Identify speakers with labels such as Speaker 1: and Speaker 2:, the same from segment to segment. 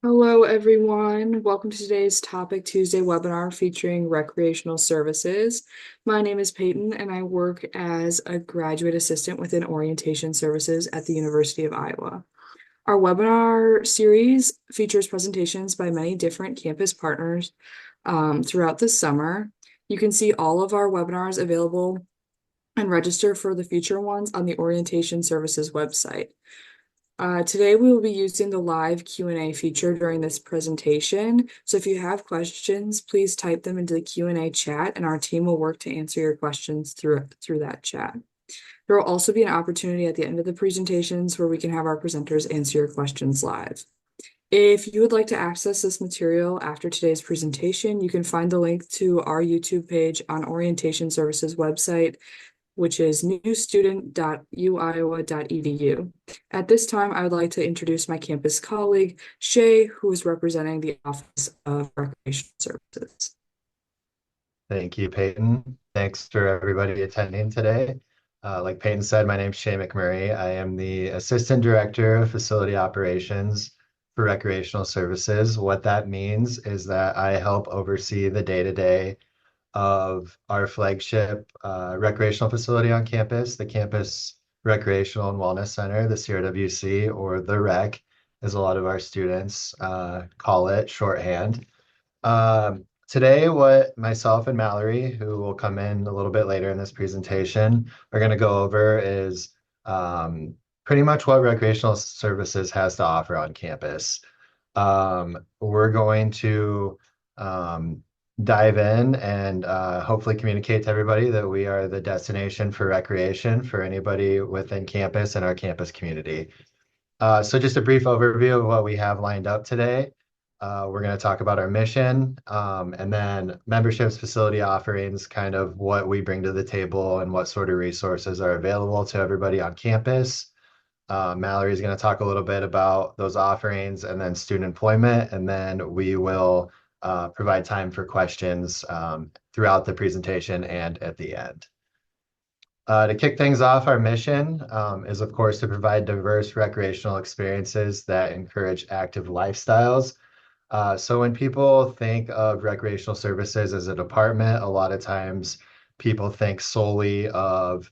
Speaker 1: Hello, everyone. Welcome to today's Topic Tuesday webinar featuring recreational services. My name is Peyton, and I work as a graduate assistant within orientation services at the University of Iowa. Our webinar series features presentations by many different campus partners throughout the summer. You can see all of our webinars available and register for the future ones on the orientation services website. Today we will be using the live Q&A feature during this presentation. So if you have questions, please type them into the Q&A chat and our team will work to answer your questions through that chat. There will also be an opportunity at the end of the presentations where we can have our presenters answer your questions live. If you would like to access this material after today's presentation, you can find the link to our YouTube page on Orientation Services website, which is newstudent.uiowa.edu. At this time, I would like to introduce my campus colleague, Shay, who is representing the Office of Recreational Services.
Speaker 2: Thank you, Peyton. Thanks for everybody attending today. Like Peyton said, my name is Shay McMurray. I am the Assistant Director of Facility Operations for Recreational Services. What that means is that I help oversee the day-to-day of our flagship recreational facility on campus, the Campus Recreational and Wellness Center, the CRWC, or the REC, as a lot of our students call it shorthand. Today, what myself and Mallory, who will come in a little bit later in this presentation, are going to go over is pretty much what recreational services has to offer on campus. We're going to dive in and hopefully communicate to everybody that we are the destination for recreation for anybody within campus and our campus community. So just a brief overview of what we have lined up today. We're going to talk about our mission, and then memberships, facility offerings, kind of what we bring to the table and what sort of resources are available to everybody on campus. Mallory is going to talk a little bit about those offerings and then student employment, and then we will provide time for questions throughout the presentation and at the end. To kick things off, our mission is, of course, to provide diverse recreational experiences that encourage active lifestyles. So when people think of recreational services as a department, a lot of times people think solely of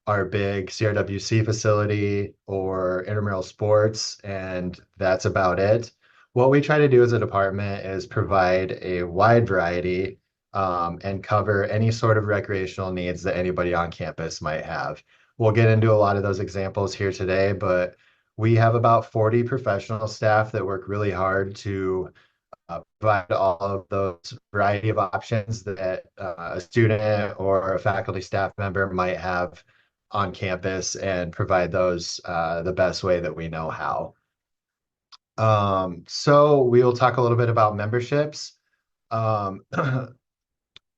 Speaker 2: our big CRWC facility or intramural sports, and that's about it. What we try to do as a department is provide a wide variety and cover any sort of recreational needs that anybody on campus might have. We'll get into a lot of those examples here today, but we have about 40 professional staff that work really hard to provide all of those variety of options that a student or a faculty staff member might have on campus and provide those the best way that we know how. So we will talk a little bit about memberships. Um,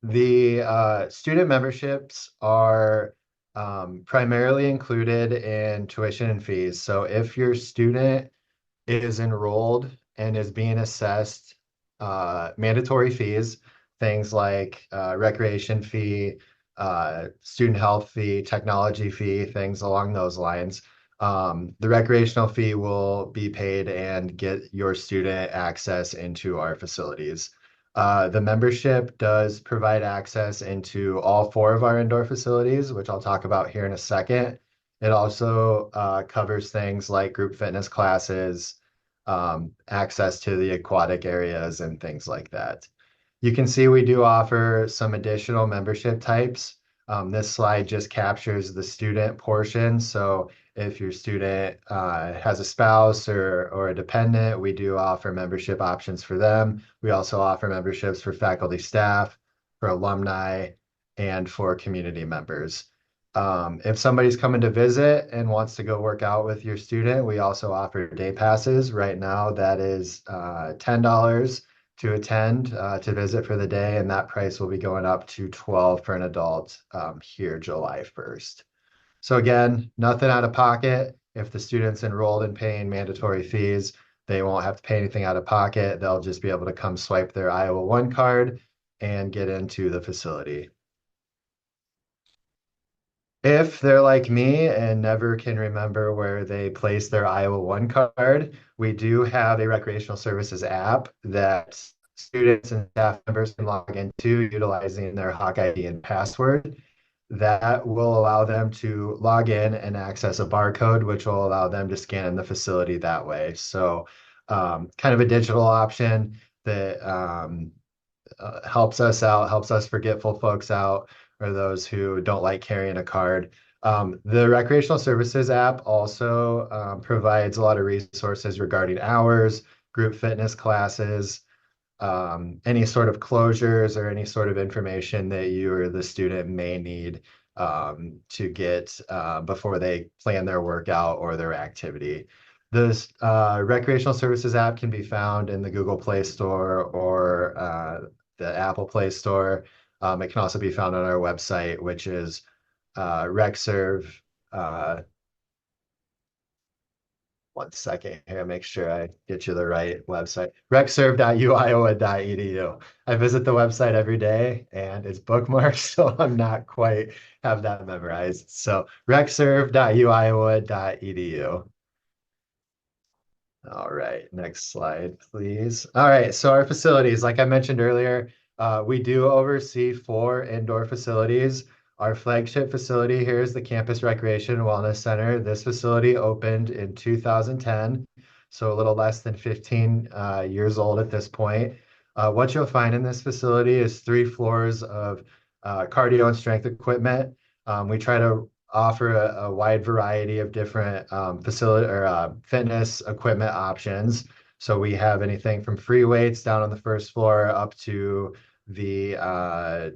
Speaker 2: the student memberships are primarily included in tuition and fees. So if your student is enrolled and is being assessed mandatory fees, things like recreation fee, student health fee, technology fee, things along those lines. The recreational fee will be paid and get your student access into our facilities. The membership does provide access into all four of our indoor facilities, which I'll talk about here in a second. It also covers things like group fitness classes, access to the aquatic areas, and things like that. You can see we do offer some additional membership types. This slide just captures the student portion. So if your student has a spouse or a dependent, we do offer membership options for them. We also offer memberships for faculty, staff, for alumni, and for community members. If somebody's coming to visit and wants to go work out with your student, we also offer day passes. Right now, that is $10 to attend to visit for the day, and that price will be going up to $12 for an adult here July 1st. So again, nothing out of pocket. If the student's enrolled in paying mandatory fees, they won't have to pay anything out of pocket. They'll just be able to come swipe their Iowa One card and get into the facility. If they're like me and never can remember where they placed their Iowa One card, we do have a recreational services app that students and staff members can log into utilizing their Hawk ID and password. That will allow them to log in and access a barcode, which will allow them to scan the facility that way. So, kind of a digital option that helps us out, helps us forgetful folks out, or those who don't like carrying a card. The Recreational Services app also provides a lot of resources regarding hours, group fitness classes, any sort of closures or any sort of information that you or the student may need to get before they plan their workout or their activity. This Recreational Services app can be found in the Google Play Store or the Apple Play Store. It can also be found on our website, which is RecServe. Uh, One second here, make sure I get you the right website. recserve.uiowa.edu. I visit the website every day and it's bookmarked, so I'm not quite have that memorized. So recserve.uiowa.edu. All right, next slide, please. All right, so our facilities, like I mentioned earlier, we do oversee 4 indoor facilities. Our flagship facility here is the Campus Recreation and Wellness Center. This facility opened in 2010, so a little less than 15 years old at this point. What you'll find in this facility is 3 floors of cardio and strength equipment. We try to offer a wide variety of different facility or fitness equipment options. So we have anything from free weights down on the first floor up to the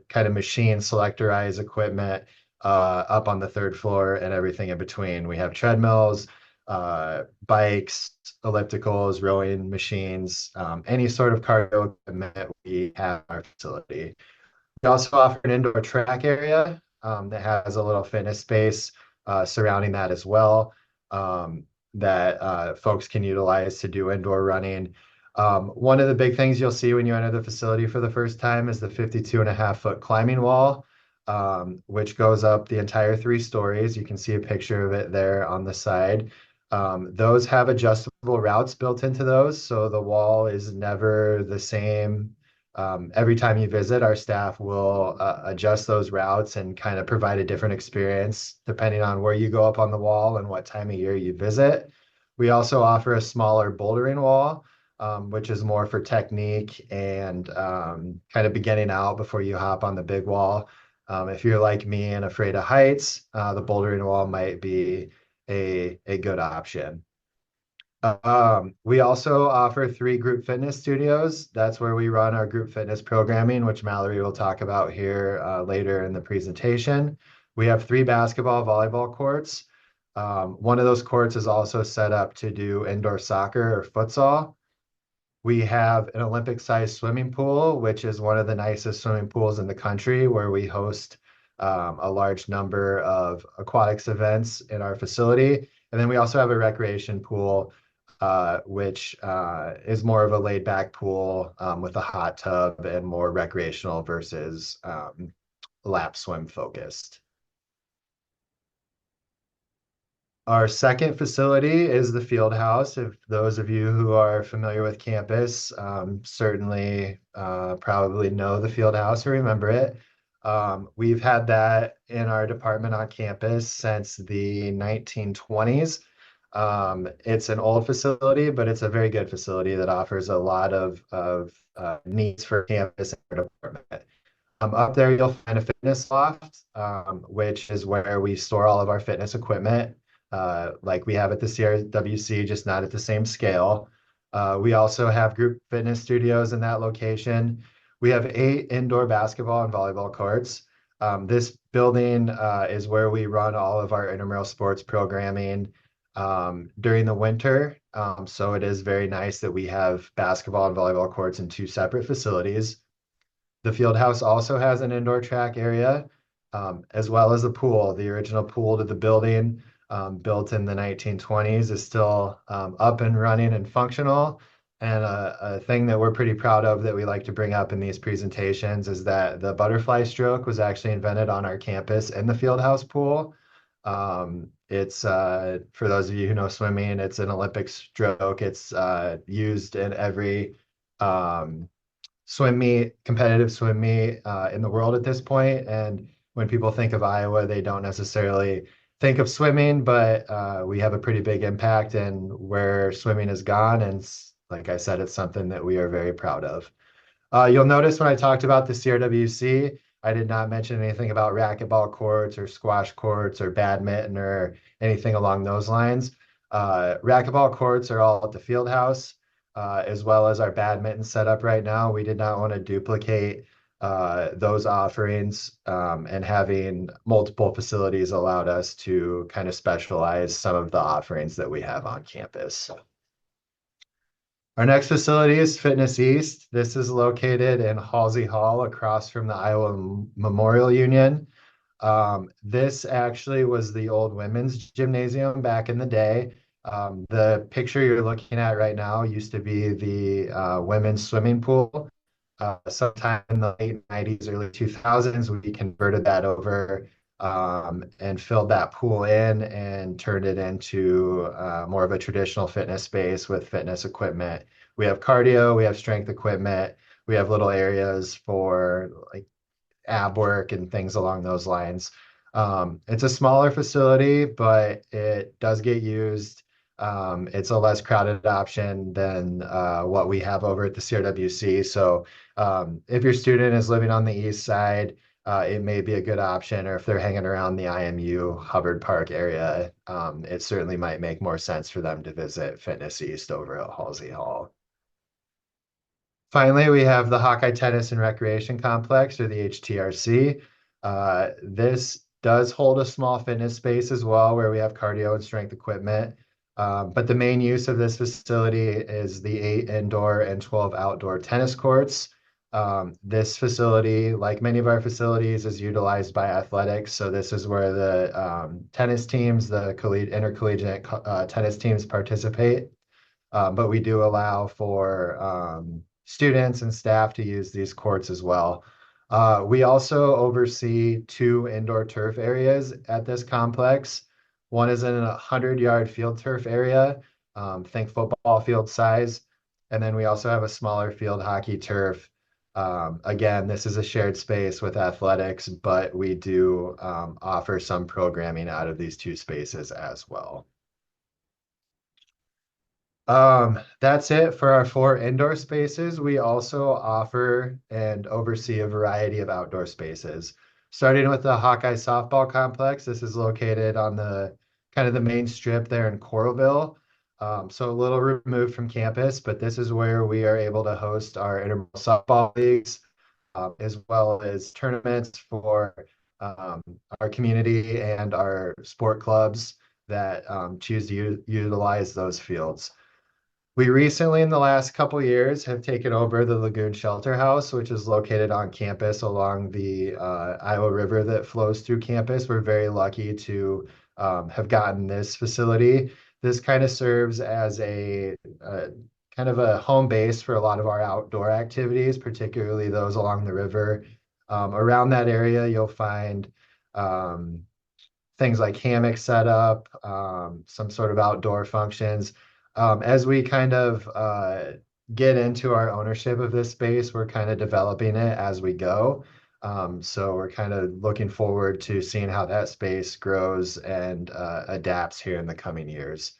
Speaker 2: kind of machine selectorized equipment up on the third floor and everything in between. We have treadmills, bikes, ellipticals, rowing machines, any sort of cardio equipment we have in our facility. We also offer an indoor track area that has a little fitness space surrounding that as well that folks can utilize to do indoor running. One of the big things you'll see when you enter the facility for the first time is the 52.5 foot climbing wall, which goes up the entire 3 stories. You can see a picture of it there on the side. Those have adjustable routes built into those, so the wall is never the same every time you visit. Our staff will adjust those routes and kind of provide a different experience depending on where you go up on the wall and what time of year you visit. We also offer a smaller bouldering wall, which is more for technique and kind of beginning out before you hop on the big wall. If you're like me and afraid of heights, the bouldering wall might be a good option. We also offer 3 group fitness studios. That's where we run our group fitness programming, which Mallory will talk about here later in the presentation. We have 3 basketball, volleyball courts. One of those courts is also set up to do indoor soccer or futsal. We have an Olympic-sized swimming pool, which is one of the nicest swimming pools in the country, where we host a large number of aquatics events in our facility. And then we also have a recreation pool, which is more of a laid-back pool with a hot tub and more recreational versus lap swim focused. Our second facility is the field house. If those of you who are familiar with campus certainly probably know the field house or remember it. We've had that in our department on campus since the 1920s. It's an old facility, but it's a very good facility that offers a lot of needs for campus and our department. Up there, you'll find a fitness loft, which is where we store all of our fitness equipment, like we have at the CRWC, just not at the same scale. We also have group fitness studios in that location. We have 8 indoor basketball and volleyball courts. This building is where we run all of our intramural sports programming during the winter. So it is very nice that we have basketball and volleyball courts in 2 separate facilities. The field house also has an indoor track area, as well as a pool. The original pool to the building, built in the 1920s, is still up and running and functional. And a thing that we're pretty proud of that we like to bring up in these presentations is that the butterfly stroke was actually invented on our campus in the field house pool. It's for those of you who know swimming, it's an Olympic stroke. It's used in every um, swim meet, competitive swim meet in the world at this point. And when people think of Iowa, they don't necessarily think of swimming, but we have a pretty big impact in where swimming has gone. And like I said, it's something that we are very proud of. You'll notice when I talked about the CRWC, I did not mention anything about racquetball courts or squash courts or badminton or anything along those lines. Racquetball courts are all at the field house, as well as our badminton setup right now. We did not want to duplicate those offerings, and having multiple facilities allowed us to kind of specialize some of the offerings that we have on campus. Our next facility is Fitness East. This is located in Halsey Hall across from the Iowa Memorial Union. This actually was the old women's gymnasium back in the day. The picture you're looking at right now used to be the women's swimming pool. Sometime in the late 90s, early 2000s, we converted that over and filled that pool in and turned it into more of a traditional fitness space with fitness equipment. We have cardio, we have strength equipment, we have little areas for like ab work and things along those lines. It's a smaller facility, but it does get used. It's a less crowded option than what we have over at the CRWC. So if your student is living on the east side, it may be a good option, or if they're hanging around the IMU Hubbard Park area, it certainly might make more sense for them to visit Fitness East over at Halsey Hall. Finally, we have the Hawkeye Tennis and Recreation Complex, or the HTRC. This does hold a small fitness space as well, where we have cardio and strength equipment. But the main use of this facility is the 8 indoor and 12 outdoor tennis courts. This facility, like many of our facilities, is utilized by athletics. So this is where the tennis teams, the intercollegiate tennis teams participate. But we do allow for students and staff to use these courts as well. We also oversee 2 indoor turf areas at this complex. One is in a 100-yard field turf area, think football field size. And then we also have a smaller field hockey turf. Again, this is a shared space with athletics, but we do offer some programming out of these 2 spaces as well. That's it for our 4 indoor spaces. We also offer and oversee a variety of outdoor spaces. Starting with the Hawkeye Softball Complex, this is located on the kind of the main strip there in Coralville. So a little removed from campus, but this is where we are able to host our intramural softball leagues, as well as tournaments for um, our community and our sport clubs that choose to utilize those fields. We recently, in the last couple years, have taken over the Lagoon Shelter House, which is located on campus along the Iowa River that flows through campus. We're very lucky to have gotten this facility. This kind of serves as a kind of a home base for a lot of our outdoor activities, particularly those along the river. Around that area, you'll find things like hammock setup, some sort of outdoor functions. As we kind of get into our ownership of this space, we're kind of developing it as we go. So we're kind of looking forward to seeing how that space grows and adapts here in the coming years.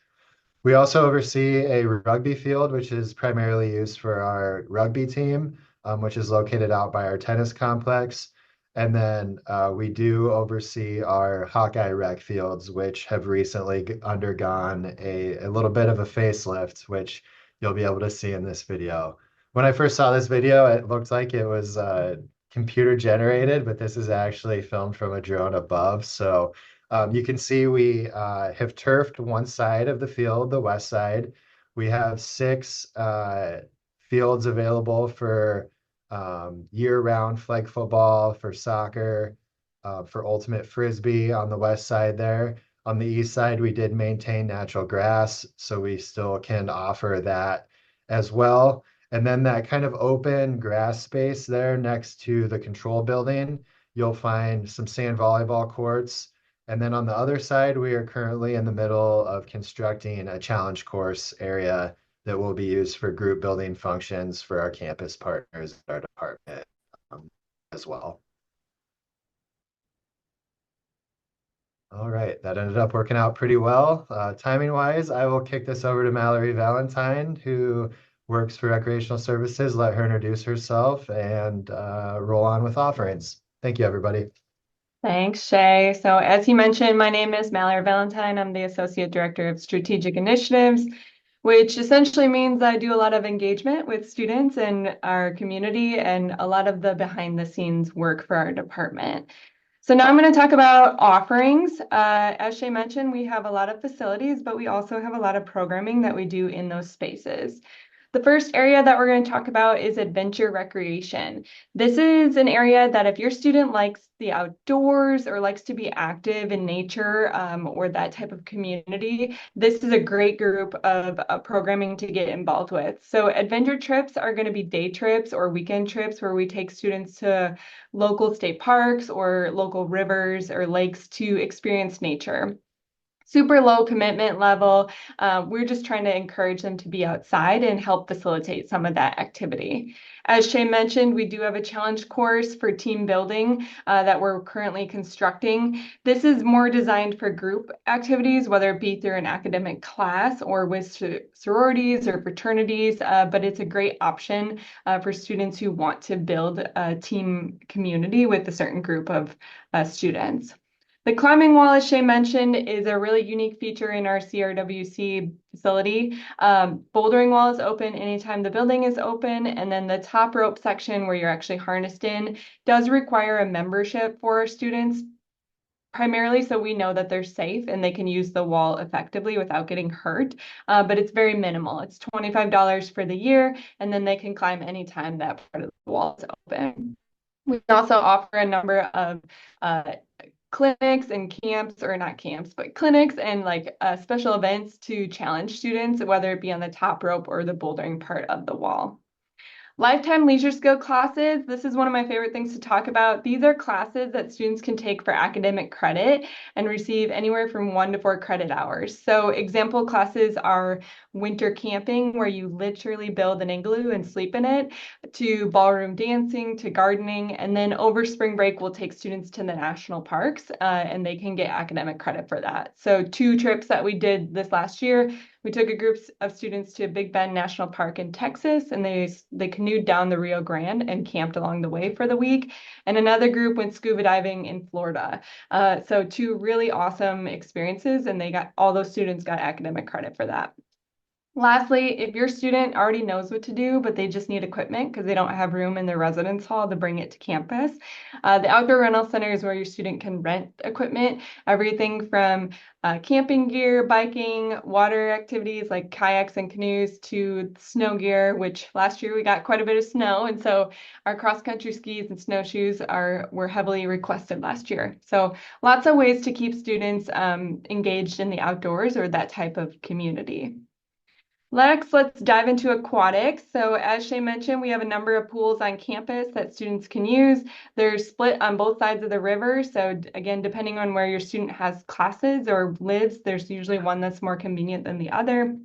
Speaker 2: We also oversee a rugby field, which is primarily used for our rugby team, which is located out by our tennis complex. And then we do oversee our Hawkeye rec fields, which have recently undergone a little bit of a facelift, which you'll be able to see in this video. When I first saw this video, it looked like it was computer generated, but this is actually filmed from a drone above. So you can see we have turfed one side of the field, the west side. We have 6 fields available for year-round flag football, for soccer, for ultimate frisbee on the west side there. On the east side, we did maintain natural grass, so we still can offer that as well. And then that kind of open grass space there next to the control building, you'll find some sand volleyball courts. And then on the other side, we are currently in the middle of constructing a challenge course area that will be used for group building functions for our campus partners, our department as well. All right, that ended up working out pretty well. Timing wise, I will kick this over to Mallory Valentine, who works for Recreational Services. Let her introduce herself and roll on with offerings. Thank you, everybody.
Speaker 3: Thanks, Shay. So, as you mentioned, my name is Mallory Valentine. I'm the Associate Director of Strategic Initiatives, which essentially means I do a lot of engagement with students in our community and a lot of the behind the scenes work for our department. So now I'm going to talk about offerings. As Shay mentioned, we have a lot of facilities, but we also have a lot of programming that we do in those spaces. The first area that we're going to talk about is adventure recreation. This is an area that if your student likes the outdoors or likes to be active in nature or that type of community, this is a great group of programming to get involved with. So adventure trips are going to be day trips or weekend trips where we take students to local state parks or local rivers or lakes to experience nature. Super low commitment level. We're just trying to encourage them to be outside and help facilitate some of that activity. As Shay mentioned, we do have a challenge course for team building that we're currently constructing. This is more designed for group activities, whether it be through an academic class or with sororities or fraternities, but it's a great option for students who want to build a team community with a certain group of students. The climbing wall, as Shay mentioned, is a really unique feature in our CRWC facility. Bouldering wall is open anytime the building is open, and then the top rope section where you're actually harnessed in does require a membership for our students, primarily so we know that they're safe and they can use the wall effectively without getting hurt, but it's very minimal. It's $25 for the year, and then they can climb anytime that part of the wall is open. We also offer a number of clinics and camps, or not camps, but clinics and like special events to challenge students, whether it be on the top rope or the bouldering part of the wall. Lifetime leisure skill classes. This is one of my favorite things to talk about. These are classes that students can take for academic credit and receive anywhere from 1 to 4 credit hours. So example classes are winter camping, where you literally build an igloo and sleep in it, to ballroom dancing, to gardening. And then over spring break, we'll take students to the national parks and they can get academic credit for that. So 2 trips that we did this last year, we took a group of students to Big Bend National Park in Texas, and they canoed down the Rio Grande and camped along the way for the week. And another group went scuba diving in Florida. So 2 really awesome experiences, and all those students got academic credit for that. Lastly, if your student already knows what to do, but they just need equipment because they don't have room in their residence hall to bring it to campus, the outdoor rental center is where your student can rent equipment, everything from camping gear, biking, water activities like kayaks and canoes, to snow gear, which last year we got quite a bit of snow. And so our cross-country skis and snowshoes were heavily requested last year. So lots of ways to keep students engaged in the outdoors or that type of community. Let's dive into aquatics. So as Shay mentioned, we have a number of pools on campus that students can use. They're split on both sides of the river. So again, depending on where your student has classes or lives, there's usually one that's more convenient than the other.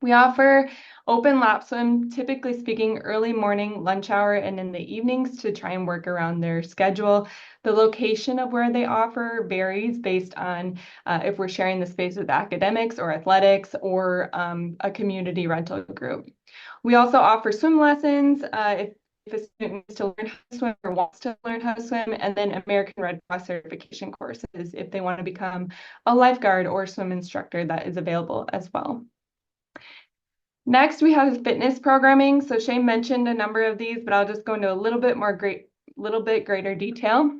Speaker 3: We offer open lap swim, typically speaking, early morning, lunch hour, and in the evenings to try and work around their schedule. The location of where they offer varies based on if we're sharing the space with academics or athletics or a community rental group. We also offer swim lessons if a student needs to learn how to swim or wants to learn how to swim, and then American Red Cross certification courses if they want to become a lifeguard or swim instructor, that is available as well. Next, we have fitness programming. So Shane mentioned a number of these, but I'll just go into a little bit greater detail.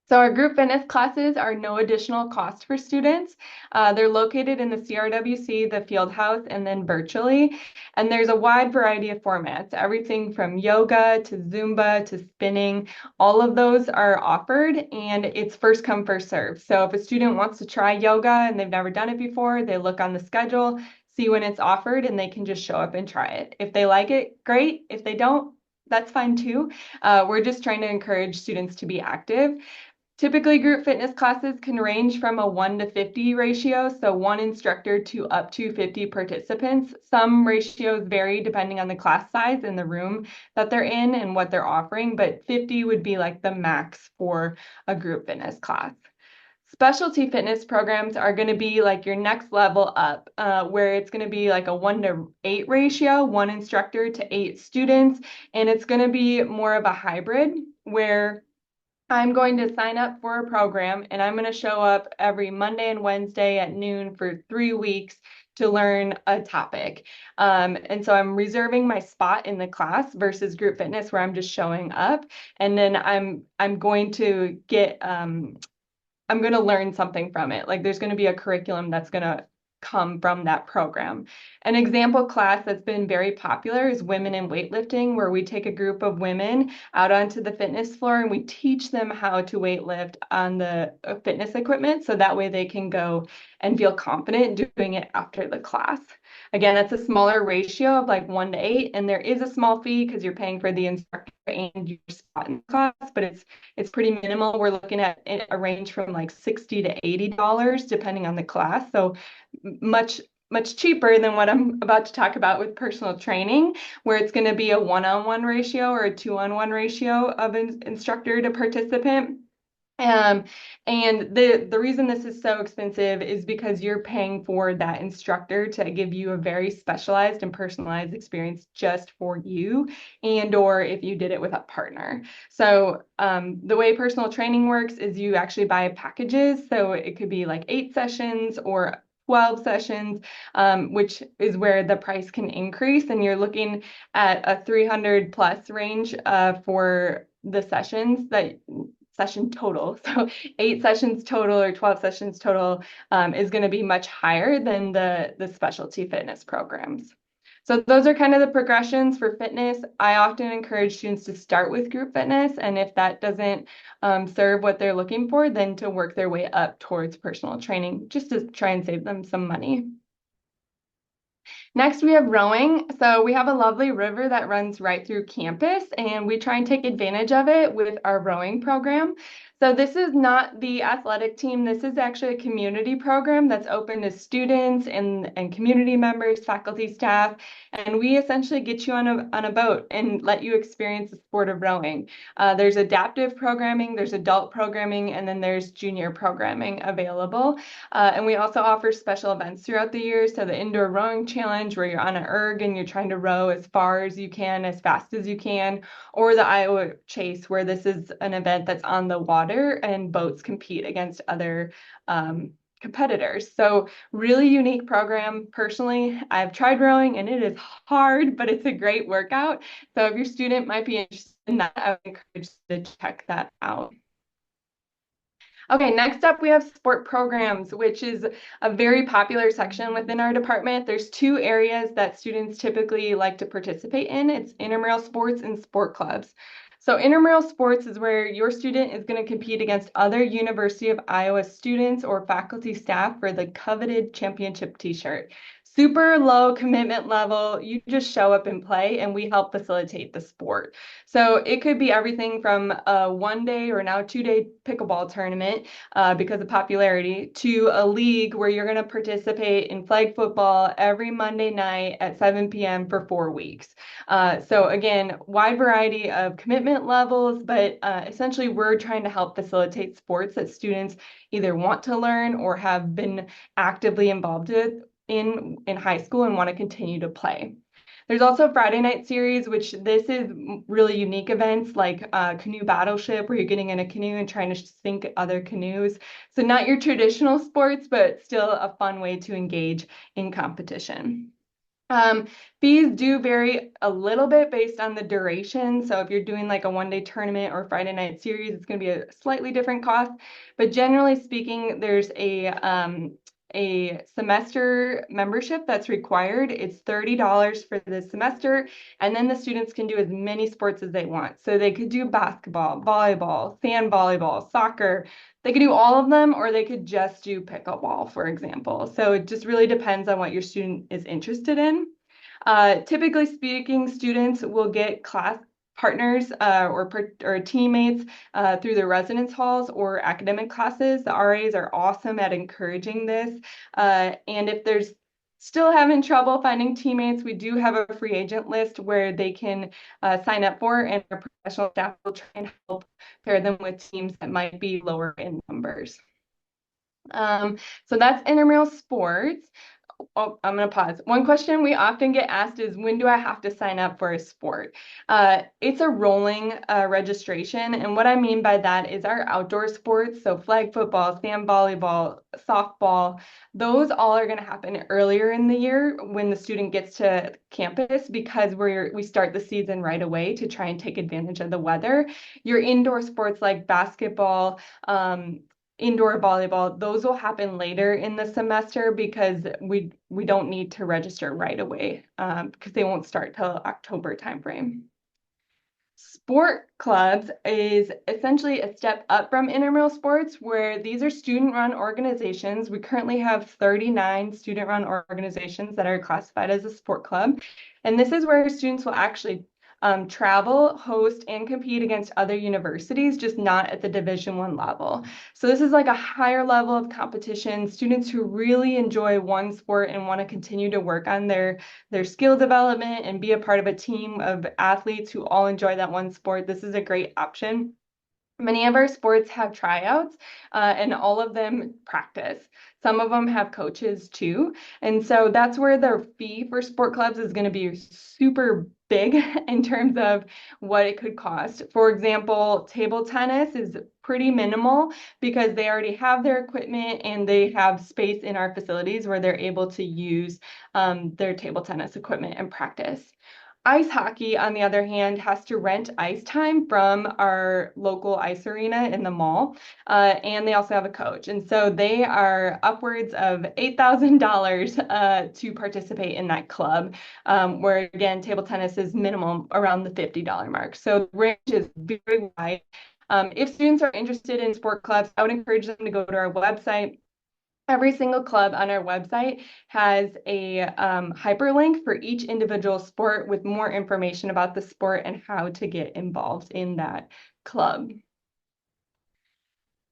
Speaker 3: So our group fitness classes are no additional cost for students. They're located in the CRWC, the field house, and then virtually. And there's a wide variety of formats, everything from yoga to Zumba to spinning. All of those are offered, and it's first come, first serve. So if a student wants to try yoga and they've never done it before, they look on the schedule, see when it's offered, and they can just show up and try it. If they like it, great. If they don't, that's fine too. We're just trying to encourage students to be active. Typically, group fitness classes can range from a 1:50 ratio, so one instructor to up to 50 participants. Some ratios vary depending on the class size and the room that they're in and what they're offering, but 50 would be like the max for a group fitness class. Specialty fitness programs are going to be like your next level up, where it's going to be like a 1:8 ratio, one instructor to 8 students, and it's going to be more of a hybrid where I'm going to sign up for a program and I'm going to show up every Monday and Wednesday at noon for 3 weeks to learn a topic. And so I'm reserving my spot in the class versus group fitness where I'm just showing up. And then I'm going to get I'm going to learn something from it. Like there's going to be a curriculum that's going to come from that program. An example class that's been very popular is women in weightlifting, where we take a group of women out onto the fitness floor and we teach them how to weightlift on the fitness equipment so that way they can go and feel confident doing it after the class. Again, that's a smaller ratio of like 1:8, and there is a small fee because you're paying for the instructor and your spot in the class, but it's pretty minimal. We're looking at a range from like $60 to $80 depending on the class. So much cheaper than what I'm about to talk about with personal training, where it's going to be a 1-on-1 ratio or a 2-on-1 ratio of an instructor to participant. And the reason this is so expensive is because you're paying for that instructor to give you a very specialized and personalized experience just for you, and or if you did it with a partner. So the way personal training works is you actually buy packages. So it could be like 8 sessions or 12 sessions, which is where the price can increase. And you're looking at a 300 plus range for the session total. So 8 sessions total or 12 sessions total is going to be much higher than the specialty fitness programs. So those are kind of the progressions for fitness. I often encourage students to start with group fitness, and if that doesn't serve what they're looking for, then to work their way up towards personal training, just to try and save them some money. Next, we have rowing. So we have a lovely river that runs right through campus, and we try and take advantage of it with our rowing program. So this is not the athletic team. This is actually a community program that's open to students and community members, faculty, staff. And we essentially get you on a boat and let you experience the sport of rowing. There's adaptive programming, there's adult programming, and then there's junior programming available. And we also offer special events throughout the year. So the indoor rowing challenge, where you're on an erg and you're trying to row as far as you can, as fast as you can, or the Iowa Chase, where this is an event that's on the water and boats compete against other competitors. So really unique program. Personally, I've tried rowing and it is hard, but it's a great workout. So if your student might be interested in that, I would encourage you to check that out. Okay, next up we have sport programs, which is a very popular section within our department. There's 2 areas that students typically like to participate in. It's intramural sports and sport clubs. So intramural sports is where your student is going to compete against other University of Iowa students or faculty staff for the coveted championship t-shirt. Super low commitment level. You just show up and play, and we help facilitate the sport. So it could be everything from a 1-day or now 2-day pickleball tournament because of popularity, to a league where you're going to participate in flag football every Monday night at 7 p.m. for 4 weeks. So again, wide variety of commitment levels, but essentially we're trying to help facilitate sports that students either want to learn or have been actively involved in high school and want to continue to play. There's also Friday night series, which this is really unique events like canoe battleship, where you're getting in a canoe and trying to sink other canoes. So not your traditional sports, but still a fun way to engage in competition. Fees do vary a little bit based on the duration. So if you're doing like a 1-day tournament or Friday night series, it's going to be a slightly different cost. But generally speaking, there's a a semester membership that's required. It's $30 for the semester, and then the students can do as many sports as they want. So they could do basketball, volleyball, sand volleyball, soccer. They could do all of them, or they could just do pickleball, for example. So it just really depends on what your student is interested in. Typically speaking, students will get class partners or teammates through their residence halls or academic classes. The RAs are awesome at encouraging this. And if there's still having trouble finding teammates, we do have a free agent list where they can sign up for, and our professional staff will try and help pair them with teams that might be lower in numbers. So that's intramural sports. Oh, I'm going to pause. One question we often get asked is, when do I have to sign up for a sport? It's a rolling registration. And what I mean by that is our outdoor sports, so flag football, sand volleyball, softball, those all are going to happen earlier in the year when the student gets to campus, because we start the season right away to try and take advantage of the weather. Your indoor sports like basketball, indoor volleyball, those will happen later in the semester because we don't need to register right away because they won't start till October timeframe. Sport clubs is essentially a step up from intramural sports, where these are student-run organizations. We currently have 39 student-run organizations that are classified as a sport club. And this is where students will actually travel, host, and compete against other universities, just not at the Division I level. So this is like a higher level of competition. Students who really enjoy one sport and want to continue to work on their skill development and be a part of a team of athletes who all enjoy that one sport, this is a great option. Many of our sports have tryouts, and all of them practice. Some of them have coaches too. And so that's where the fee for sport clubs is going to be super big in terms of what it could cost. For example, table tennis is pretty minimal because they already have their equipment and they have space in our facilities where they're able to use their table tennis equipment and practice. Ice hockey, on the other hand, has to rent ice time from our local ice arena in the mall, and they also have a coach. And so they are upwards of $8,000 to participate in that club, where, again, table tennis is minimum around the $50 mark. So the range is very wide. If students are interested in sport clubs, I would encourage them to go to our website. Every single club on our website has a hyperlink for each individual sport with more information about the sport and how to get involved in that club.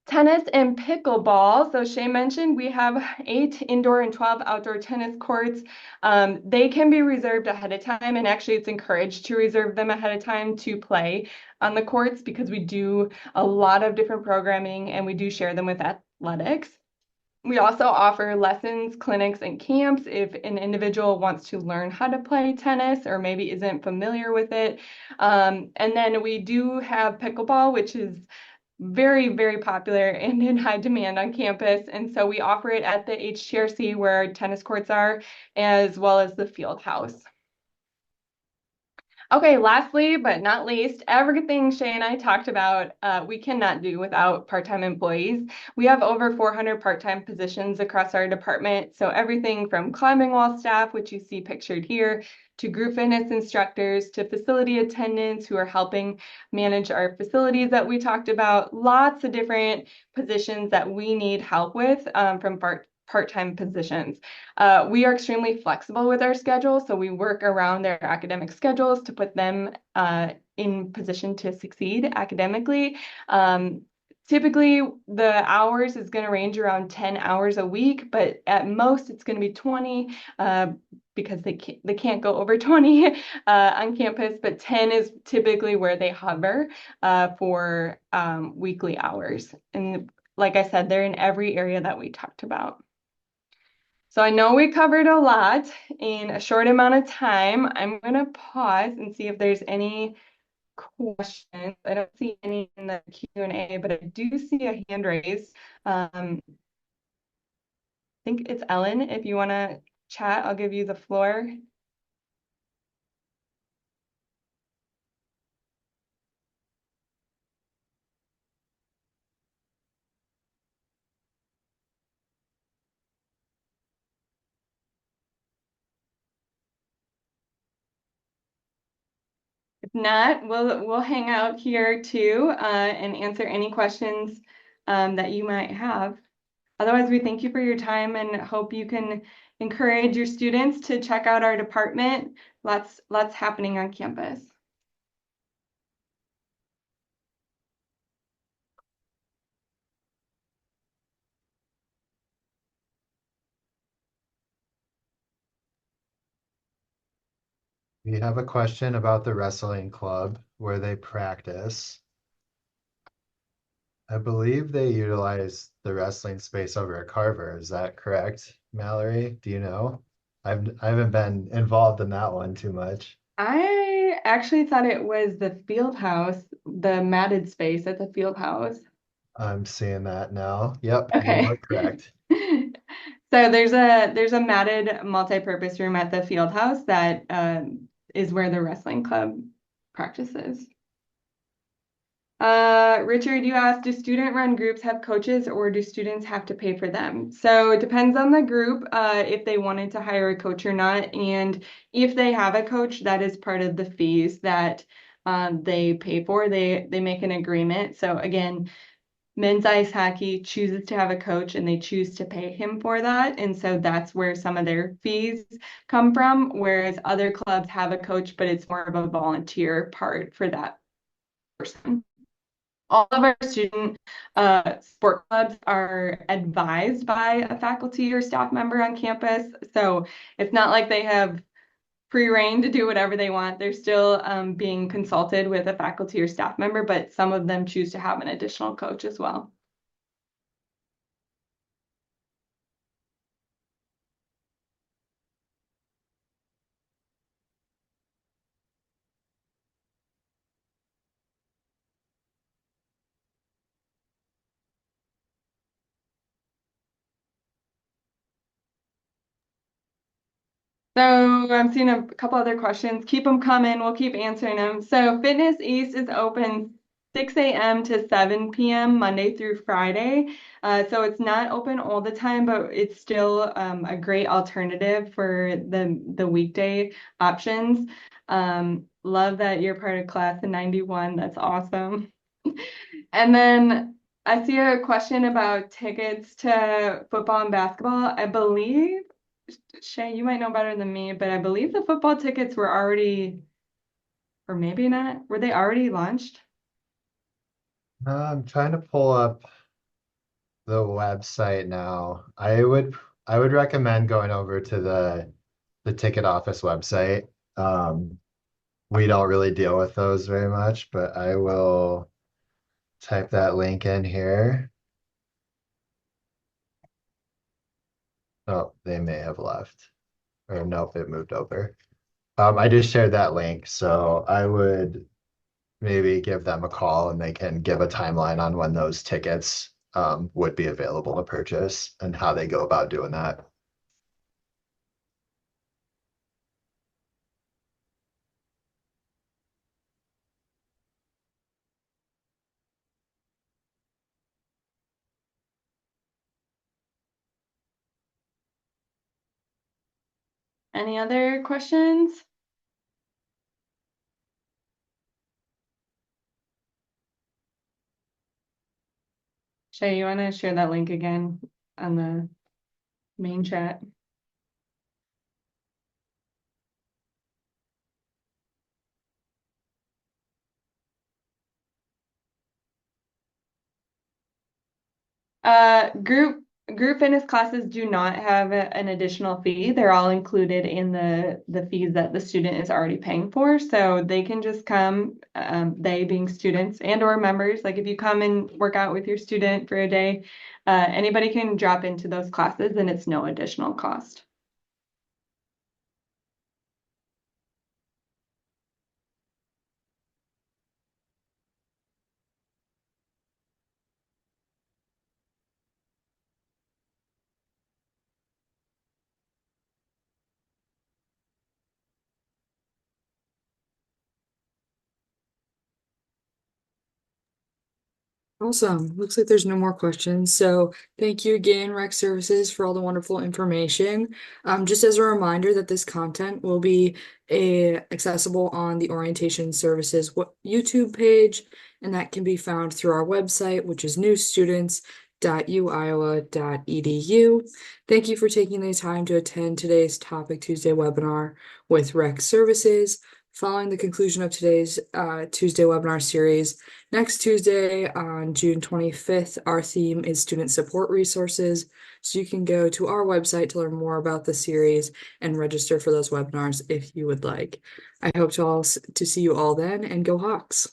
Speaker 3: Tennis and pickleball. So Shay mentioned we have 8 indoor and 12 outdoor tennis courts. They can be reserved ahead of time, and actually it's encouraged to reserve them ahead of time to play on the courts because we do a lot of different programming and we do share them with athletics. We also offer lessons, clinics, and camps if an individual wants to learn how to play tennis or maybe isn't familiar with it. And then we do have pickleball, which is very, very popular and in high demand on campus. And so we offer it at the HTRC where our tennis courts are, as well as the field house. Okay, lastly, but not least, everything Shay and I talked about, we cannot do without part-time employees. We have over 400 part-time positions across our department. So everything from climbing wall staff, which you see pictured here, to group fitness instructors, to facility attendants who are helping manage our facilities that we talked about. Lots of different positions that we need help with from part-time positions. We are extremely flexible with our schedule, so we work around their academic schedules to put them in position to succeed academically. Typically, the hours is going to range around 10 hours a week, but at most it's going to be 20 because they can't go over 20 on campus, but 10 is typically where they hover for weekly hours. And like I said, they're in every area that we talked about. So I know we covered a lot in a short amount of time. I'm going to pause and see if there's any questions. I don't see any in the Q&A, but I do see a hand raised. I think it's Ellen. If you want to chat, I'll give you the floor. not, we'll hang out here too and answer any questions that you might have. Otherwise, we thank you for your time and hope you can encourage your students to check out our department. Lots happening on campus.
Speaker 2: We have a question about the wrestling club where they practice. I believe they utilize the wrestling space over at Carver. Is that correct, Mallory? Do you know? I haven't been involved in that one too much.
Speaker 3: I actually thought it was the field house, the matted space at the field house.
Speaker 2: I'm seeing that now. Yep, you are
Speaker 3: Okay.
Speaker 2: correct.
Speaker 3: So there's a matted multi-purpose room at the field house that is where the wrestling club practices. Richard, you asked, do student-run groups have coaches or do students have to pay for them? So it depends on the group, if they wanted to hire a coach or not. And if they have a coach, that is part of the fees that they pay for. They make an agreement. So again, men's ice hockey chooses to have a coach and they choose to pay him for that. And so that's where some of their fees come from, whereas other clubs have a coach, but it's more of a volunteer part for that person. All of our student sport clubs are advised by a faculty or staff member on campus. So it's not like they have free reign to do whatever they want. They're still being consulted with a faculty or staff member, but some of them choose to have an additional coach as well. So I'm seeing a couple other questions. Keep them coming. We'll keep answering them. So Fitness East is open 6 a.m. to 7 p.m. Monday through Friday. So it's not open all the time, but it's still a great alternative for the weekday options. Love that you're part of class of 91. That's awesome. And then I see a question about tickets to football and basketball. I believe Shay, you might know better than me, but I believe the football tickets were already, or maybe not, were they already launched?
Speaker 2: I'm trying to pull up the website now. I would recommend going over to the ticket office website. Um, we don't really deal with those very much, but I will type that link in here. Oh, they may have left. Or nope, it moved over. I just shared that link, so I would maybe give them a call and they can give a timeline on when those tickets would be available to purchase and how they go about doing that.
Speaker 3: Any other questions? Shay, you want to share that link again on the main chat? Group fitness classes do not have an additional fee. They're all included in the fees that the student is already paying for. So they can just come, they being students and or members. Like if you come and work out with your student for a day, anybody can drop into those classes and it's no additional cost.
Speaker 1: Awesome. Looks like there's no more questions. So thank you again, Rec Services, for all the wonderful information. Just as a reminder that this content will be accessible on the Orientation Services YouTube page, and that can be found through our website, which is newstudents.uiowa.edu. Thank you for taking the time to attend today's Topic Tuesday webinar with Rec Services. Following the conclusion of today's Tuesday webinar series, next Tuesday on June 25th, our theme is student support resources. So you can go to our website to learn more about the series and register for those webinars if you would like. I hope to see you all then, and go Hawks.